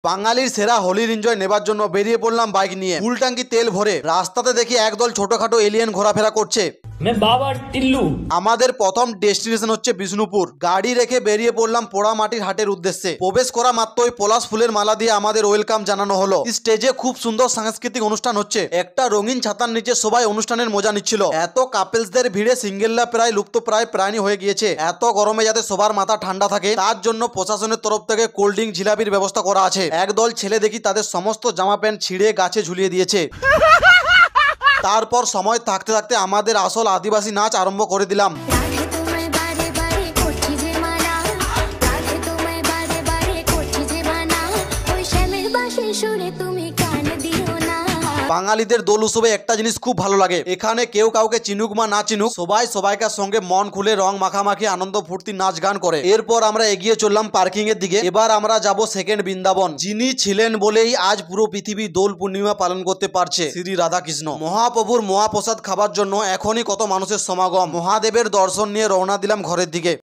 বাঙালির সেরা হোলির এনজয় নেবার জন্য বেরিয়ে পড়লাম বাইক নিয়ে। ফুল ট্যাঙ্কি তেল ভরে রাস্তাতে দেখি একদল ছোটখাটো এলিয়েন ঘোরাফেরা করছে। বাবার টিল্লু। আমাদের প্রথম ডেস্টিনেশন হচ্ছে বিষ্ণুপুর। গাড়ি রেখে বেরিয়ে পড়লাম পোড়ামাটির হাটের উদ্দেশ্যে। প্রবেশ করা মাত্রই পলাশ ফুলের মালা দিয়ে আমাদের ওয়েলকাম জানানো হলো। স্টেজে খুব সুন্দর সাংস্কৃতিক অনুষ্ঠান হচ্ছে। একটা রঙিন ছাতার নিচে সবাই অনুষ্ঠানের মজা নিচ্ছিল। এত কাপেলসদের ভিড়ে সিঙ্গেলরা প্রায় লুপ্তপ্রায় প্রাণী হয়ে গিয়েছে। এত গরমে যাতে সবার মাথা ঠান্ডা থাকে তার জন্য প্রশাসনের তরফ থেকে কোল্ড ড্রিঙ্ক জিলাপির ব্যবস্থা করা আছে। একদল ছেলে দেখি তাদের সমস্ত জামা প্যান্ট ছিঁড়ে গাছে ঝুলিয়ে দিয়েছে। তারপর সময় থাকতে থাকতে আমাদের আসল আদিবাসী নাচ আরম্ভ করে দিলাম। বাঙালিদের দোল উৎসবে একটা জিনিস খুব ভালো লাগে, এখানে কেউ কাউকে চিনুক বা না চিনুক সবাই সবাইকার সঙ্গে মন খুলে রং মাখামাখি আনন্দ ফুর্তি নাচ গান করে। এরপর আমরা এগিয়ে চললাম পার্কিং এর দিকে। এবার আমরা যাব সেকেন্ড বৃন্দাবন। যিনি ছিলেন বলেই আজ পুরো পৃথিবী দোল পূর্ণিমা পালন করতে পারছে, শ্রী রাধাকৃষ্ণ। মহাপ্রভুর মহাপ্রসাদ খাবার জন্য এখনই কত মানুষের সমাগম। মহাদেবের দর্শন নিয়ে রওনা দিলাম ঘরের দিকে।